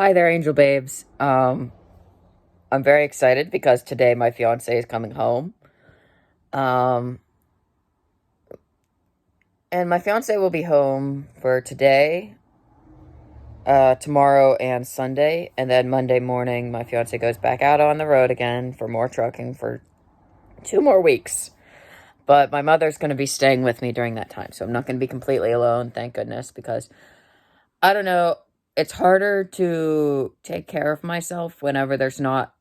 Hi there, Angel Babes. I'm very excited because today my fiance is coming home. Um, and my fiance will be home for today, tomorrow, and Sunday. And then Monday morning, my fiance goes back out on the road again for more trucking for 2 more weeks. But my mother's going to be staying with me during that time. So I'm not going to be completely alone, thank goodness, because I don't know. It's harder to take care of myself whenever there's not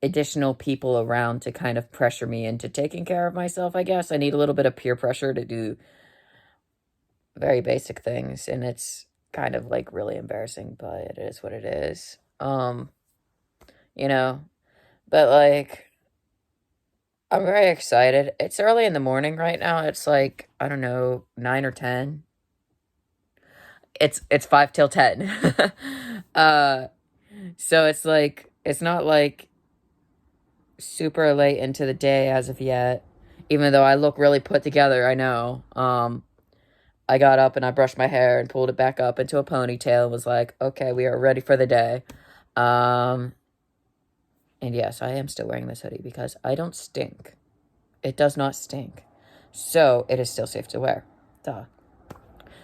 additional people around to kind of pressure me into taking care of myself, I guess. I need a little bit of peer pressure to do very basic things, and it's kind of like really embarrassing, but it is what it is. You know, but like I'm very excited. It's early in the morning right now. It's like, I don't know, 9 or 10. It's 5 till 10. uh so it's like it's not like super late into the day as of yet, even though I look really put together. I know. I got up and I brushed my hair and pulled it back up into a ponytail and was like, okay, we are ready for the day. Um, and yes, I am still wearing this hoodie because I don't stink. It does not stink. So it is still safe to wear. Duh.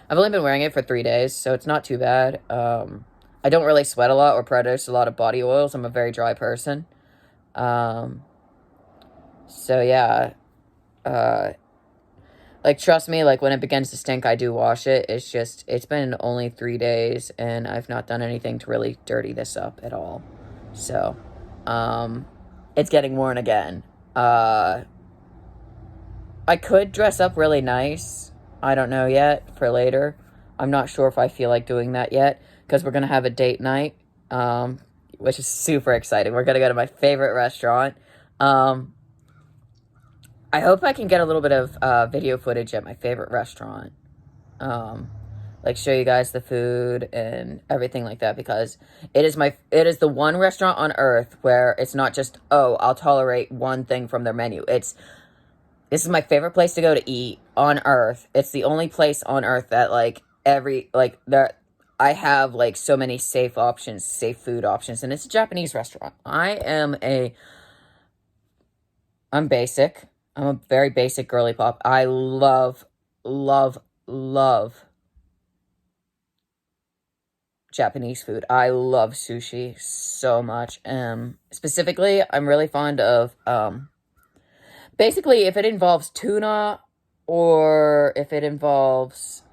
I've only been wearing it for 3 days, so it's not too bad. I don't really sweat a lot or produce a lot of body oils. I'm a very dry person. Um, so yeah, uh, like, trust me, like, when it begins to stink, I do wash it. It's just, it's been only 3 days, and I've not done anything to really dirty this up at all. So, um, it's getting worn again. Uh, I could dress up really nice. I don't know yet for later. I'm not sure if I feel like doing that yet, because we're going to have a date night, which is super exciting. We're going to go to my favorite restaurant. Um, I hope I can get a little bit of video footage at my favorite restaurant. Um, like show you guys the food and everything like that, because it is the one restaurant on earth where it's not just, oh, I'll tolerate one thing from their menu. This is my favorite place to go to eat on earth. It's the only place on earth that there I have like so many safe options, safe food options, and it's a Japanese restaurant. I'm basic. I'm a very basic girly pop. I love, love, love Japanese food. I love sushi so much. Specifically, I'm really fond of, basically, if it involves tuna or if it involves,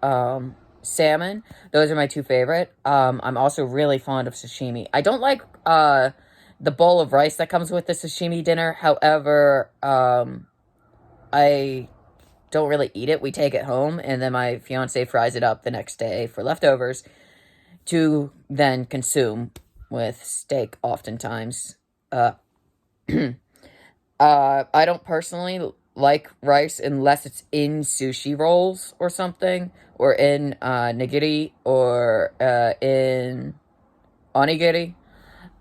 salmon, those are my two favorite. I'm also really fond of sashimi. I don't like, the bowl of rice that comes with the sashimi dinner. However, I don't really eat it. We take it home, and then my fiance fries it up the next day for leftovers to then consume with steak, oftentimes. Uh, I don't personally like rice unless it's in sushi rolls or something, or in nigiri, or in onigiri,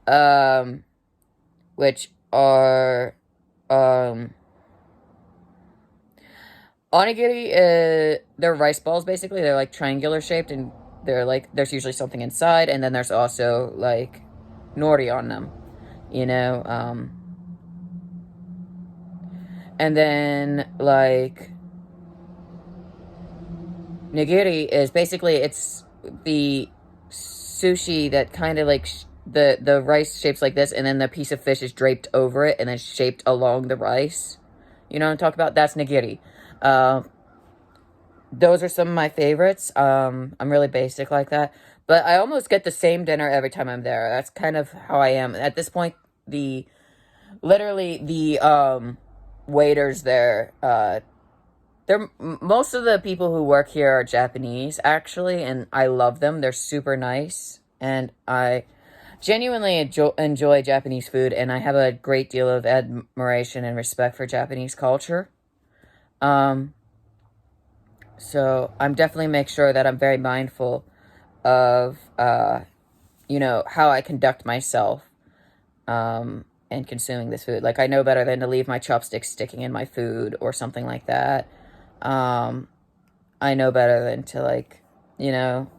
um, which are um, onigiri. They're rice balls basically. They're like triangular shaped, and they're like there's usually something inside, and then there's also like nori on them. You know, and then like nigiri is basically it's the sushi that kind of like the rice shapes like this, and then the piece of fish is draped over it and then shaped along the rice. You know what I'm talking about? That's nigiri. Uh, those are some of my favorites. I'm really basic like that, but I almost get the same dinner every time I'm there. That's kind of how I am at this point. The literally the waiters there, most of the people who work here are Japanese, actually, and I love them. They're super nice, and I genuinely enjoy Japanese food, and I have a great deal of admiration and respect for Japanese culture. Um, so I'm definitely make sure that I'm very mindful of, how I conduct myself, and consuming this food. Like, I know better than to leave my chopsticks sticking in my food or something like that. Um, I know better than to, like, you know,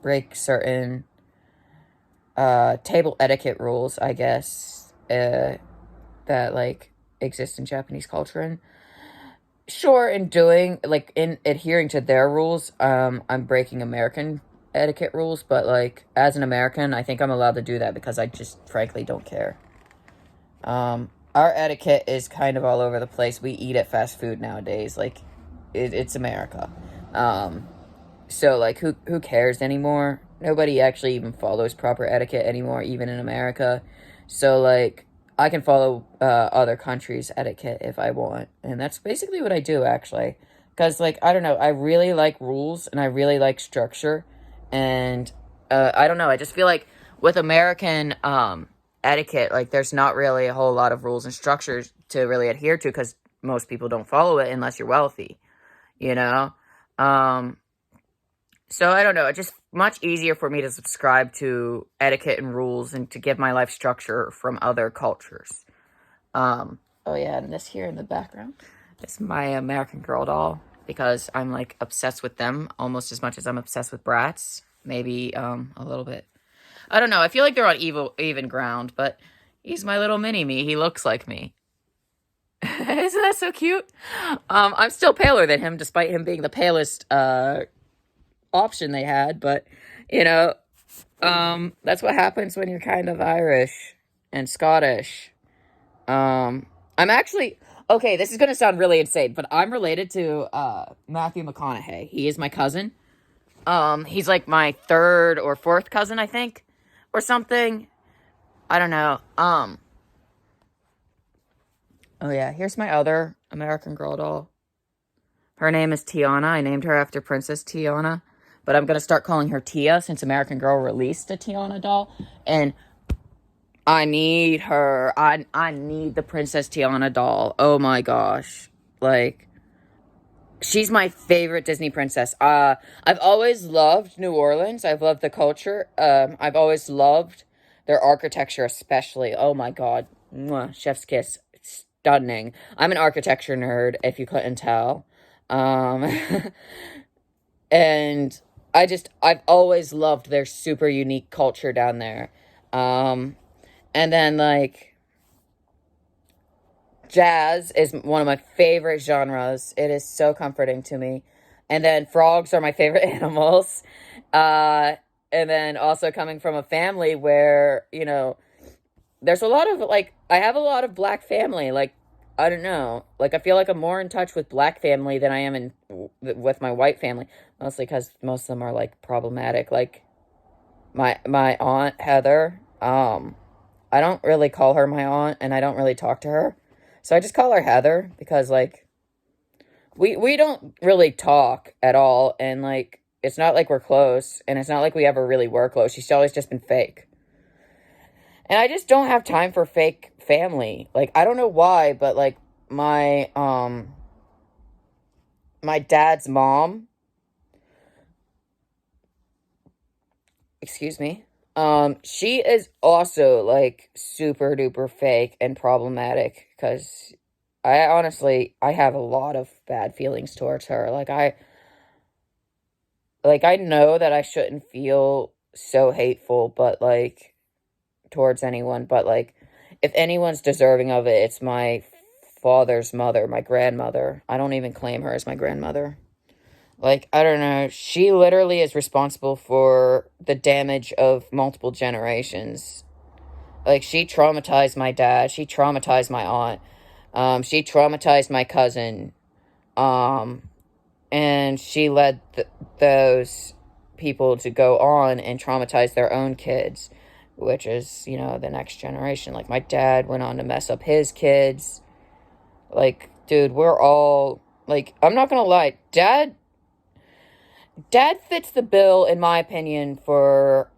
break certain table etiquette rules, I guess, that like exist in Japanese culture. And sure, in doing like in adhering to their rules, I'm breaking American etiquette rules, but like as an American, I think I'm allowed to do that because I just frankly don't care. Our etiquette is kind of all over the place. We eat at fast food nowadays. Like, it's America. Um, so like, who cares anymore? Nobody actually even follows proper etiquette anymore, even in America. So like, I can follow other countries' etiquette if I want, and that's basically what I do actually. Because like, I don't know, I really like rules and I really like structure, and I don't know, I just feel like with American etiquette, like there's not really a whole lot of rules and structures to really adhere to because most people don't follow it unless you're wealthy, you know? Um, so I don't know. It's just much easier for me to subscribe to etiquette and rules and to give my life structure from other cultures. Oh yeah, and this here in the background is my American Girl doll because I'm like obsessed with them almost as much as I'm obsessed with Bratz. Maybe a little bit. I don't know. I feel like they're on even ground, but he's my little mini me. He looks like me. Isn't that so cute? I'm still paler than him, despite him being the palest option they had. But you know, that's what happens when you're kind of Irish and Scottish. I'm actually okay. This is gonna sound really insane, but I'm related to Matthew McConaughey. He is my cousin. He's like my third or fourth cousin, I think, or something. I don't know. Oh yeah, here's my other American Girl doll. Her name is Tiana. I named her after Princess Tiana, but I'm gonna start calling her Tia since American Girl released a Tiana doll, and I need her. I need the Princess Tiana doll. Oh my gosh, like she's my favorite Disney princess. I've always loved New Orleans. I've loved the culture. I've always loved their architecture, especially. Oh my God, mwah, chef's kiss, stunning. I'm an architecture nerd, if you couldn't tell. Um, and I've always loved their super unique culture down there. Um, and then like jazz is one of my favorite genres. It is so comforting to me. And then frogs are my favorite animals. Uh, and then also coming from a family where, you know, there's a lot of like, I have a lot of black family. Like, I don't know. Like, I feel like I'm more in touch with black family than I am with my white family. Mostly because most of them are like problematic. Like, my aunt Heather, I don't really call her my aunt and I don't really talk to her. So I just call her Heather because like we don't really talk at all, and like it's not like we're close, and it's not like we ever really were close. She's always just been fake. And I just don't have time for fake family. Like I don't know why, but like my dad's mom, excuse me. She is also like super duper fake and problematic because I have a lot of bad feelings towards her. Like I know that I shouldn't feel so hateful, but like towards anyone, but like if anyone's deserving of it, it's my father's mother, my grandmother. I don't even claim her as my grandmother. Like, I don't know. She literally is responsible for the damage of multiple generations. Like, she traumatized my dad. She traumatized my aunt. She traumatized my cousin. Um, and she led those people to go on and traumatize their own kids, which is, you know, the next generation. Like, my dad went on to mess up his kids. Like, dude, we're all, like, I'm not gonna lie. Dad fits the bill, in my opinion, for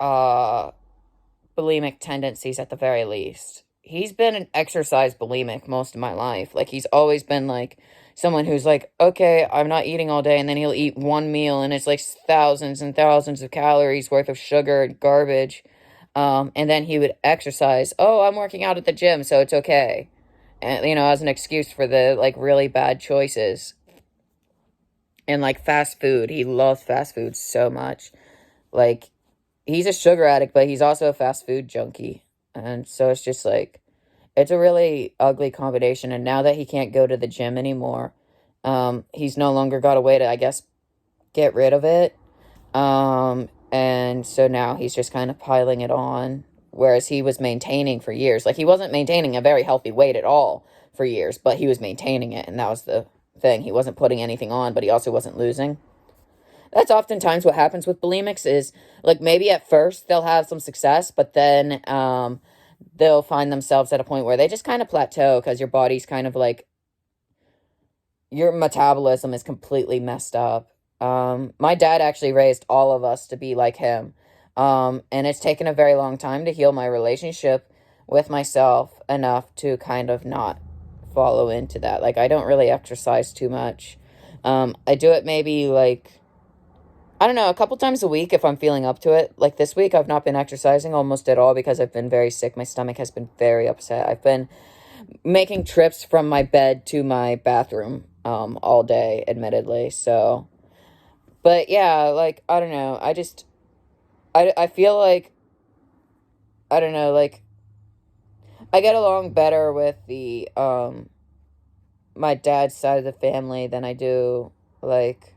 bulimic tendencies at the very least. He's been an exercise bulimic most of my life. Like, he's always been, like, someone who's like, okay, I'm not eating all day, and then he'll eat one meal, and it's, like, thousands and thousands of calories worth of sugar and garbage. And then he would exercise. Oh, I'm working out at the gym, so it's okay. And, you know, as an excuse for the, like, really bad choices. And, like, fast food. He loves fast food so much. Like, he's a sugar addict, but he's also a fast food junkie. And so it's just like, it's a really ugly combination. And now that he can't go to the gym anymore, he's no longer got a way to, I guess, get rid of it. And so now he's just kind of piling it on, whereas he was maintaining for years. Like, he wasn't maintaining a very healthy weight at all for years, but he was maintaining it, and that was the thing. He wasn't putting anything on, but he also wasn't losing. That's oftentimes what happens with bulimics is, like, maybe at first they'll have some success, but then they'll find themselves at a point where they just kind of plateau because your body's kind of like, your metabolism is completely messed up. My dad actually raised all of us to be like him. And it's taken a very long time to heal my relationship with myself enough to kind of not follow into that. Like, I don't really exercise too much. I do it maybe like, I don't know, a couple times a week if I'm feeling up to it. Like this week, I've not been exercising almost at all because I've been very sick. My stomach has been very upset. I've been making trips from my bed to my bathroom all day, admittedly. So, but yeah, like, I don't know. I feel like, I don't know, like, I get along better with the, my dad's side of the family than I do, like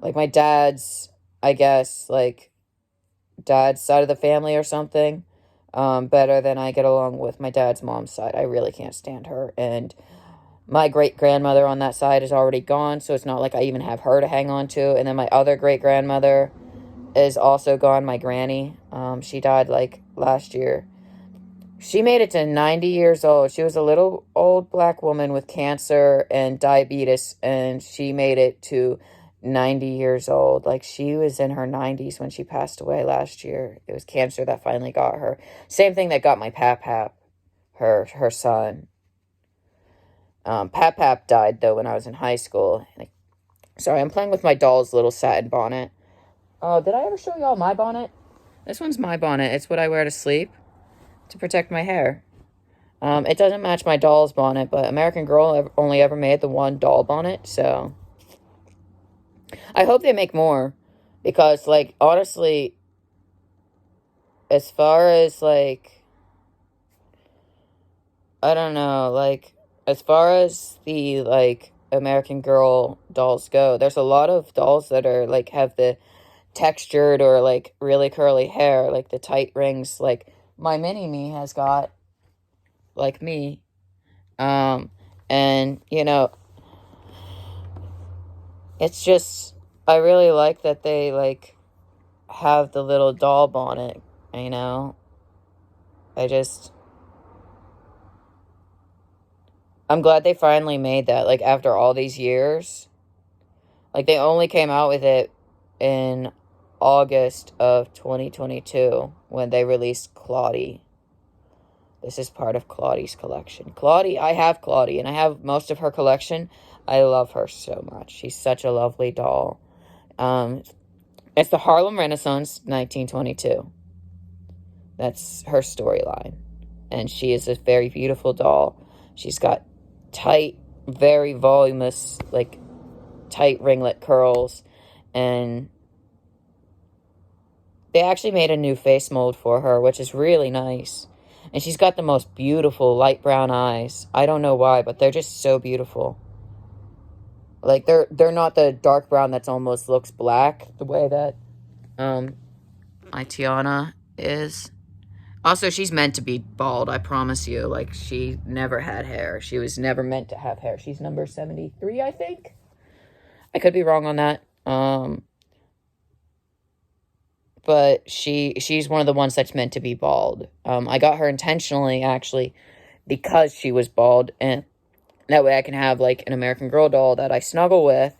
my dad's, I guess, like, dad's side of the family or something, better than I get along with my dad's mom's side. I really can't stand her, and my great-grandmother on that side is already gone, so it's not like I even have her to hang on to, and then my other great-grandmother is also gone, my granny. She died, like, last year. She made it to 90 years old. She was a little old black woman with cancer and diabetes, and she made it to 90 years old. Like, she was in her 90s when she passed away last year. It was cancer that finally got her. Same thing that got my Pap, her son. Pap died, though, when I was in high school. Sorry, I'm playing with my doll's little satin bonnet. Oh, did I ever show y'all my bonnet? This one's my bonnet. It's what I wear to sleep to protect my hair. It doesn't match my doll's bonnet, but American Girl only ever made the one doll bonnet, so I hope they make more, because, like, honestly, as far as, like, I don't know, like, as far as the, like, American Girl dolls go, there's a lot of dolls that are, like, have the textured or, like, really curly hair, like the tight rings, like my mini-me has got, like me. And, you know, it's just, I really like that they, like, have the little doll bonnet, you know? I'm glad they finally made that, like, after all these years. Like, they only came out with it in August of 2022 when they released Claudie. This is part of Claudie's collection. Claudie, I have Claudie, and I have most of her collection. I love her so much. She's such a lovely doll. It's the Harlem Renaissance, 1922. That's her storyline. And she is a very beautiful doll. She's got tight, very voluminous, like, tight ringlet curls. And they actually made a new face mold for her, which is really nice. And she's got the most beautiful light brown eyes. I don't know why, but they're just so beautiful. Like, they're not the dark brown that's almost looks black, the way that my Tiana is. Also, she's meant to be bald, I promise you. Like, she never had hair. She was never meant to have hair. She's number 73, I think. I could be wrong on that. But she's one of the ones that's meant to be bald. I got her intentionally, actually, because she was bald, and that way I can have, like, an American Girl doll that I snuggle with,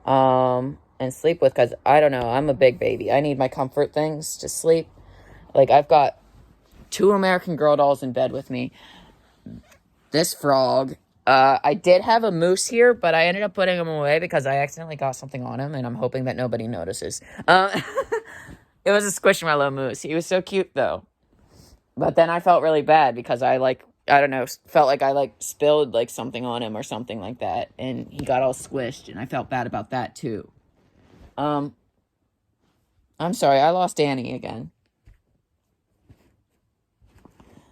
and sleep with, because, I don't know, I'm a big baby. I need my comfort things to sleep. Like, I've got 2 American Girl dolls in bed with me. This frog. I did have a moose here, but I ended up putting him away because I accidentally got something on him, and I'm hoping that nobody notices. It was a Squishmallow moose. He was so cute, though. But then I felt really bad because I don't know, felt like I, like, spilled, like, something on him or something like that. And he got all squished, and I felt bad about that, too. I'm sorry, I lost Annie again.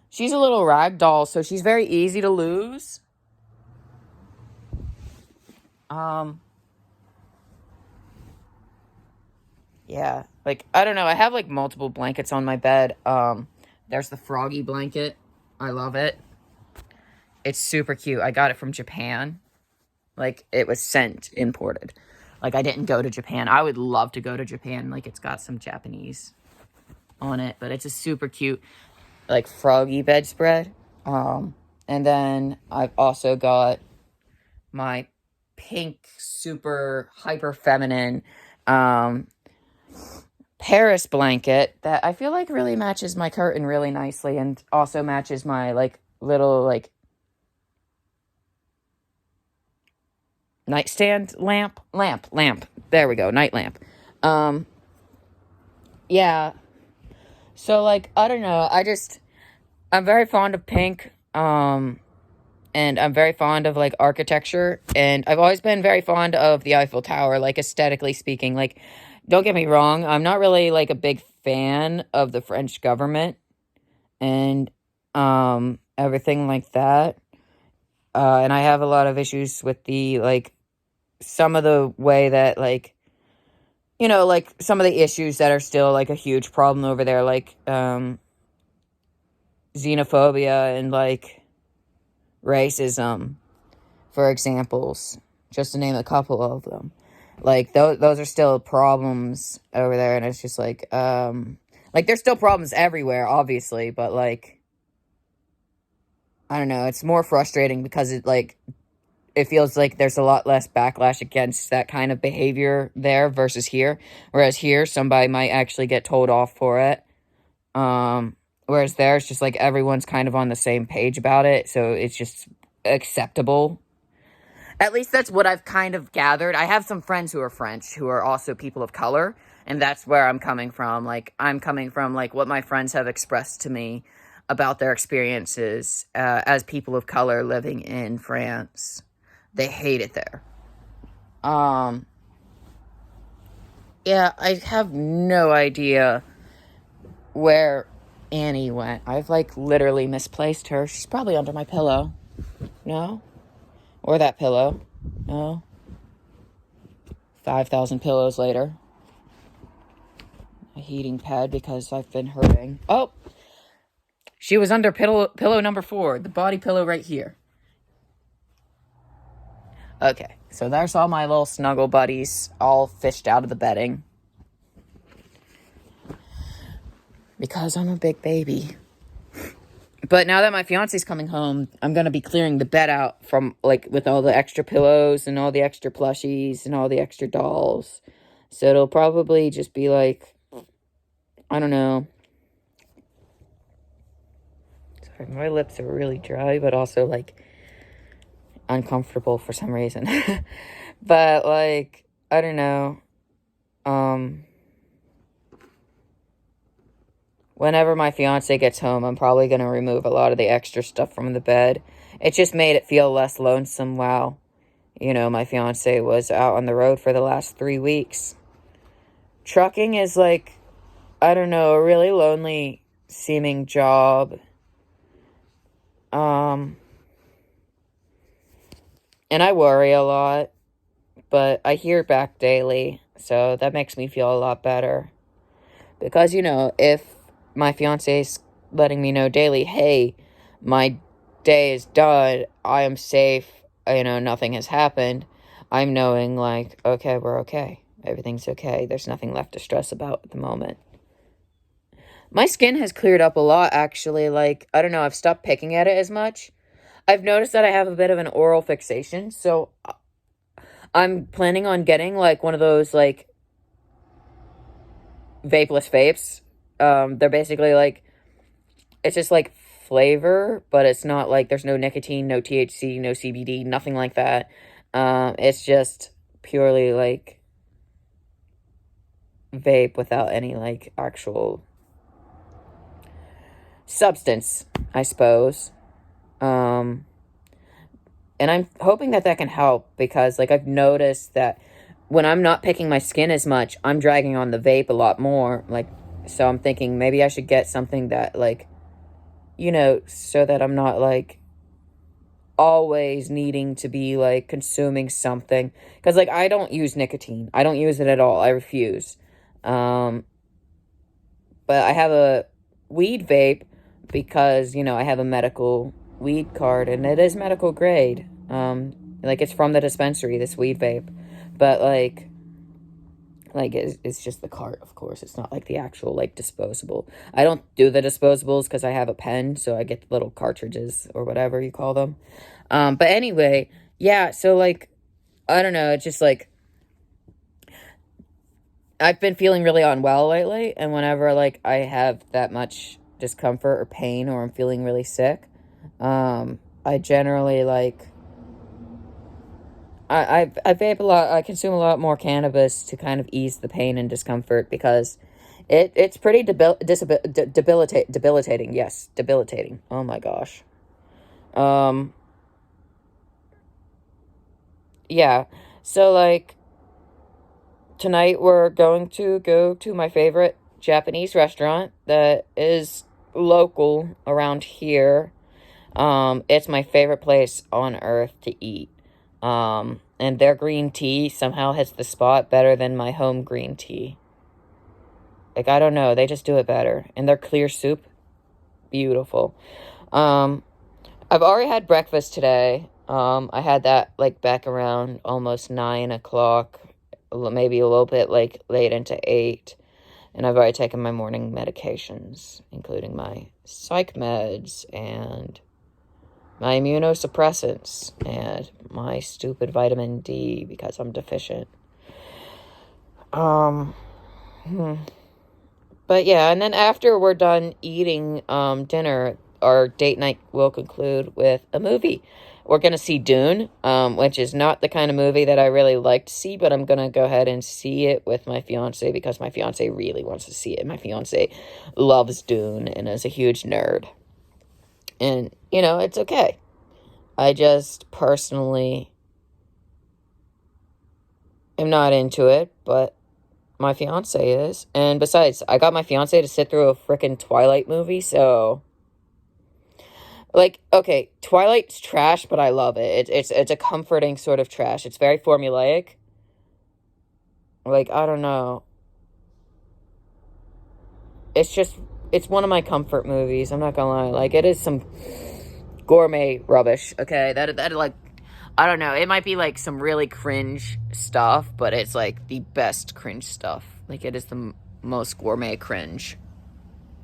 She's a little rag doll, so she's very easy to lose. Yeah, like, I don't know. I have, like, multiple blankets on my bed. There's the froggy blanket. I love it. It's super cute. I got it from Japan. Like, it was sent, imported. Like, I didn't go to Japan. I would love to go to Japan. Like, it's got some Japanese on it, but it's a super cute, like, froggy bedspread. And then I've also got my pink, super hyper feminine, Paris blanket that I feel like really matches my curtain really nicely and also matches my, like, little, like, nightstand lamp. There we go, night lamp. Yeah. So, like, I don't know. I'm very fond of pink. And I'm very fond of, like, architecture. And I've always been very fond of the Eiffel Tower, like, aesthetically speaking. Like, don't get me wrong, I'm not really, like, a big fan of the French government and everything like that. And I have a lot of issues with the, like, some of the way that, like, you know, like, some of the issues that are still, like, a huge problem over there, like, xenophobia and, like, racism, for examples, just to name a couple of them. Like, those are still problems over there, and it's just, like, there's still problems everywhere, obviously, but, like, I don't know, it's more frustrating because it feels like there's a lot less backlash against that kind of behavior there versus here. Whereas here, somebody might actually get told off for it. Whereas there, it's just like everyone's kind of on the same page about it, so it's just acceptable. At least that's what I've kind of gathered. I have some friends who are French, who are also people of color, and that's where I'm coming from. Like, I'm coming from, like, what my friends have expressed to me about their experiences as people of color living in France. They hate it there. Yeah, I have no idea where Annie went. I've, like, literally misplaced her. She's probably under my pillow. No? Or that pillow. No? 5,000 pillows later. A heating pad because I've been hurting. Oh! She was under pillow number 4. The body pillow right here. Okay, so there's all my little snuggle buddies all fished out of the bedding. Because I'm a big baby. But now that my fiance's coming home, I'm going to be clearing the bed out from, like, with all the extra pillows and all the extra plushies and all the extra dolls. So it'll probably just be, like, I don't know. Sorry, my lips are really dry, but also, like, uncomfortable for some reason. But, like, I don't know. Whenever my fiance gets home, I'm probably going to remove a lot of the extra stuff from the bed. It just made it feel less lonesome while, you know, my fiance was out on the road for the last 3 weeks. Trucking is, like, I don't know, a really lonely seeming job. And I worry a lot, but I hear back daily, so that makes me feel a lot better. Because, you know, if my fiance's letting me know daily, hey, my day is done, I am safe, you know, nothing has happened, I'm knowing, like, okay, we're okay. Everything's okay. There's nothing left to stress about at the moment. My skin has cleared up a lot, actually. Like, I don't know, I've stopped picking at it as much. I've noticed that I have a bit of an oral fixation, so I'm planning on getting, like, one of those, like, vapeless vapes. They're basically, like, it's just, like, flavor, but it's not, like, there's no nicotine, no THC, no CBD, nothing like that. It's just purely, like, vape without any, like, actual substance, I suppose. And I'm hoping that that can help because, like, I've noticed that when I'm not picking my skin as much, I'm dragging on the vape a lot more. Like, so I'm thinking maybe I should get something that, like, you know, so that I'm not, like, always needing to be, like, consuming something. Because, like, I don't use nicotine. I don't use it at all. I refuse. But I have a weed vape because, you know, I have a medical weed card, and it is medical grade. Like, it's from the dispensary, this weed vape. But, like it's just the cart, of course. It's not like the actual, like, disposable. I don't do the disposables because I have a pen, so I get the little cartridges or whatever you call them. But anyway, yeah, so, like, I don't know, it's just, like, I've been feeling really unwell lately, and whenever, like, I have that much discomfort or pain, or I'm feeling really sick, I generally, like, I vape a lot. I consume a lot more cannabis to kind of ease the pain and discomfort, because it's pretty debilitating. Yes, debilitating. Oh my gosh. Um, yeah. So, like, tonight we're going to go to my favorite Japanese restaurant that is local around here. It's my favorite place on earth to eat. And their green tea somehow hits the spot better than my home green tea. Like, I don't know, they just do it better. And their clear soup, beautiful. Um, I've already had breakfast today. I had that, like, back around almost 9 o'clock, maybe a little bit, like, late into 8. And I've already taken my morning medications, including my psych meds and my immunosuppressants and my stupid vitamin D because I'm deficient. Um, But yeah, and then after we're done eating dinner, our date night will conclude with a movie. We're going to see Dune, which is not the kind of movie that I really like to see, but I'm going to go ahead and see it with my fiance because my fiance really wants to see it. My fiance loves Dune and is a huge nerd. And, you know, it's okay. I just personally am not into it, but my fiance is. And besides, I got my fiance to sit through a freaking Twilight movie, so, like, okay, Twilight's trash, but I love it. It's a comforting sort of trash. It's very formulaic. Like, I don't know. It's one of my comfort movies. I'm not gonna lie. Like, it is some gourmet rubbish. Okay, that like, I don't know. It might be like some really cringe stuff, but it's like the best cringe stuff. Like, it is the most gourmet cringe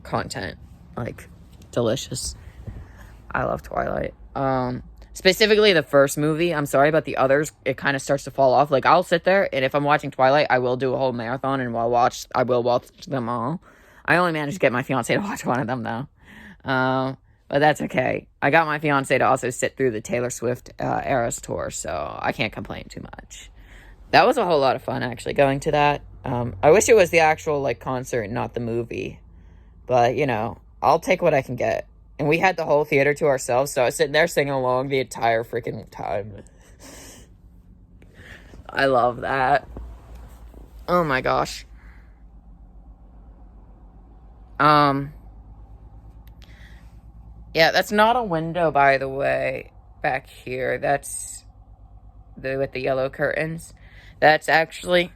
content. Like, delicious. I love Twilight. Specifically the first movie. I'm sorry about the others. It kind of starts to fall off. Like, I'll sit there, and if I'm watching Twilight, I will do a whole marathon, and I will watch them all. I only managed to get my fiance to watch one of them, though. But that's okay. I got my fiance to also sit through the Taylor Swift Eras tour, so I can't complain too much. That was a whole lot of fun, actually, going to that. I wish it was the actual, like, concert, not the movie. But, you know, I'll take what I can get. And we had the whole theater to ourselves, so I was sitting there singing along the entire freaking time. I love that. Oh my gosh. Yeah, that's not a window, by the way, back here. That's with the yellow curtains. That's actually,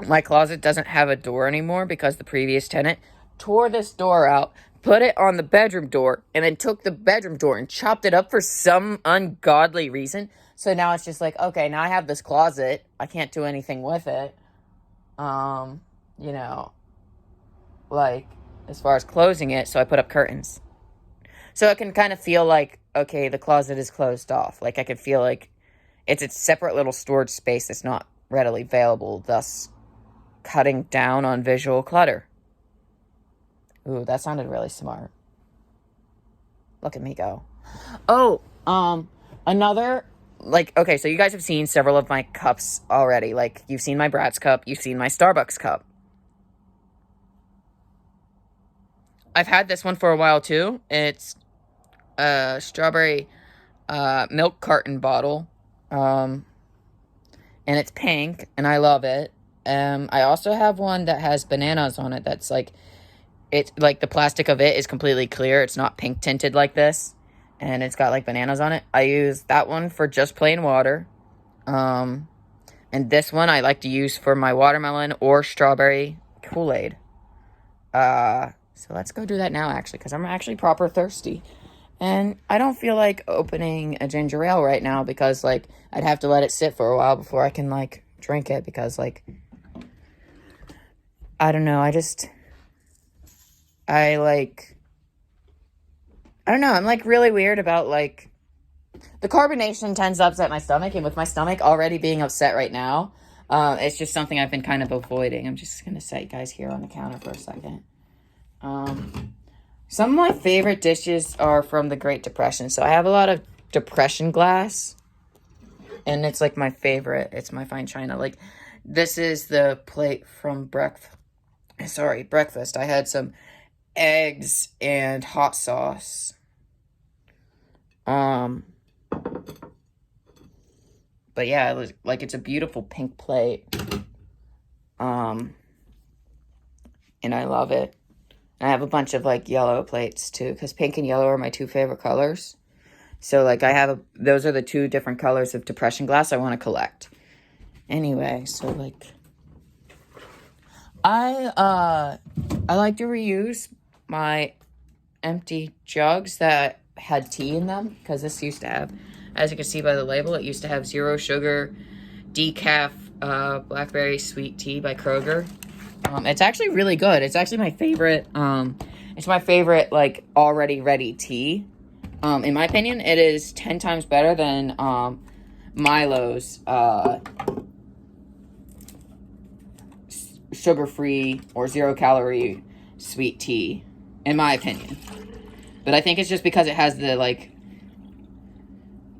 my closet doesn't have a door anymore because the previous tenant tore this door out, put it on the bedroom door, and then took the bedroom door and chopped it up for some ungodly reason. So now it's just like, okay, now I have this closet. I can't do anything with it. You know, like, as far as closing it, so I put up curtains. So it can kind of feel like, okay, the closet is closed off. Like, I can feel like it's a separate little storage space that's not readily available, thus cutting down on visual clutter. Ooh, that sounded really smart. Look at me go. Oh, another, like, okay, so you guys have seen several of my cups already. Like, you've seen my Bratz cup, you've seen my Starbucks cup. I've had this one for a while, too. It's a strawberry milk carton bottle. and it's pink, and I love it. I also have one that has bananas on it. That's like, it's like the plastic of it is completely clear. It's not pink tinted like this, and it's got like bananas on it. I use that one for just plain water. And this one I like to use for my watermelon or strawberry Kool-Aid. So let's go do that now, actually, because I'm actually proper thirsty. And I don't feel like opening a ginger ale right now because, like, I'd have to let it sit for a while before I can, like, drink it because, like, I don't know. I don't know. I'm, like, really weird about, like, the carbonation tends to upset my stomach. And with my stomach already being upset right now, it's just something I've been kind of avoiding. I'm just going to set you guys here on the counter for a second. Some of my favorite dishes are from the Great Depression. So I have a lot of Depression glass. And it's like my favorite. It's my fine china. Like, this is the plate from breakfast. I had some eggs and hot sauce. But yeah, it was like, it's a beautiful pink plate. And I love it. I have a bunch of, like, yellow plates, too, because pink and yellow are my two favorite colors. So, like, those are the two different colors of Depression glass I want to collect. Anyway, so, like, I like to reuse my empty jugs that had tea in them, because this used to have, as you can see by the label, it used to have 0 sugar, decaf, blackberry sweet tea by Kroger. It's actually really good. It's actually my favorite, like, already ready tea. In my opinion, it is 10 times better than, Milo's, sugar-free or 0-calorie sweet tea, in my opinion. But I think it's just because it has the, like,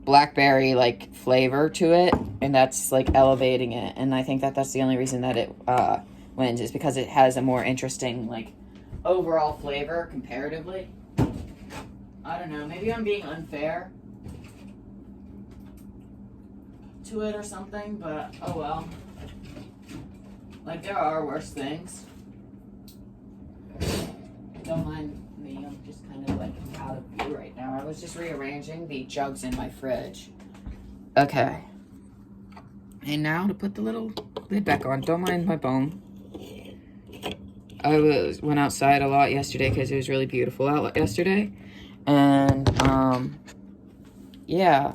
blackberry, like, flavor to it, and that's, like, elevating it. And I think that that's the only reason that it, wins, is because it has a more interesting, like, overall flavor comparatively. I don't know, maybe I'm being unfair to it or something, but oh well. Like, there are worse things. Don't mind me, I'm just kind of, like, out of view right now. I was just rearranging the jugs in my fridge. Okay. And now to put the little lid back on. Don't mind my bone. I went outside a lot yesterday because it was really beautiful out yesterday. And, yeah.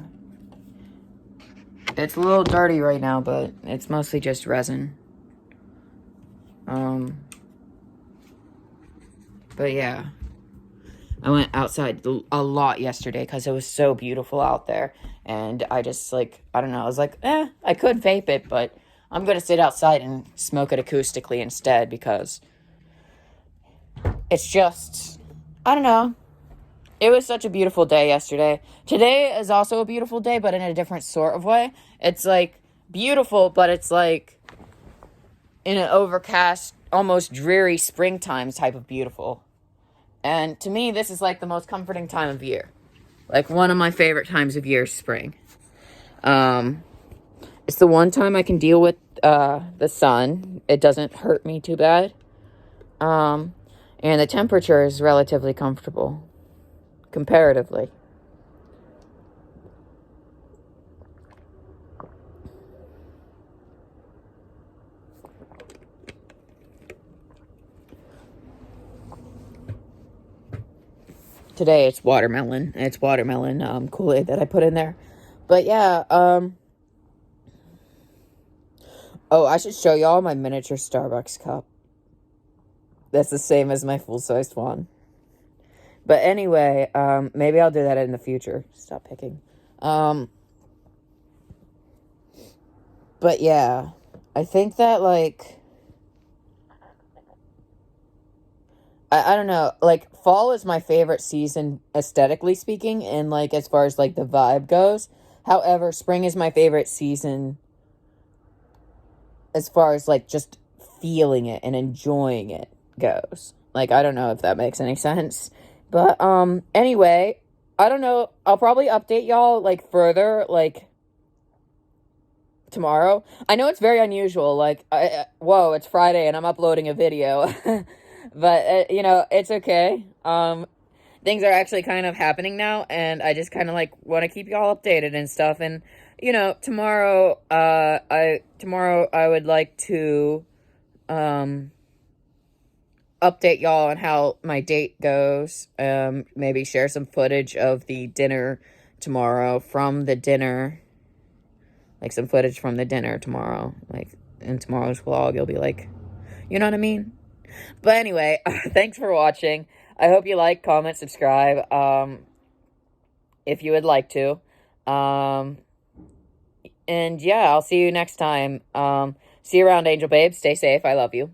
It's a little dirty right now, but it's mostly just resin. But yeah. I went outside a lot yesterday because it was so beautiful out there. And I just, like, I don't know. I was like, I could vape it, but I'm going to sit outside and smoke it acoustically instead because it's just, I don't know. It was such a beautiful day yesterday. Today is also a beautiful day, but in a different sort of way. It's, like, beautiful, but it's, like, in an overcast, almost dreary springtime type of beautiful. And to me, this is, like, the most comforting time of year. Like, one of my favorite times of year is spring. It's the one time I can deal with the sun. It doesn't hurt me too bad. And the temperature is relatively comfortable. Comparatively. Today it's watermelon. It's watermelon Kool-Aid that I put in there. But yeah, oh, I should show y'all my miniature Starbucks cup. That's the same as my full-sized one. But anyway, maybe I'll do that in the future. Stop picking. But yeah, I think that, like, I don't know, like, fall is my favorite season, aesthetically speaking, and, like, as far as, like, the vibe goes. However, spring is my favorite season as far as, like, just feeling it and enjoying it goes. Like, I don't know if that makes any sense. But, anyway, I don't know, I'll probably update y'all, like, further, like, tomorrow. I know it's very unusual. Like, whoa, it's Friday and I'm uploading a video. But, you know, it's okay. Things are actually kind of happening now, and I just kind of like want to keep y'all updated and stuff. And, you know, tomorrow I would like to, um, update y'all on how my date goes. Maybe share some footage of the dinner tomorrow from the dinner. Like some footage from the dinner tomorrow. Like in tomorrow's vlog, you'll be like, you know what I mean? But anyway, thanks for watching. I hope you like, comment, subscribe, if you would like to. And yeah, I'll see you next time. See you around, Angel Babe. Stay safe. I love you.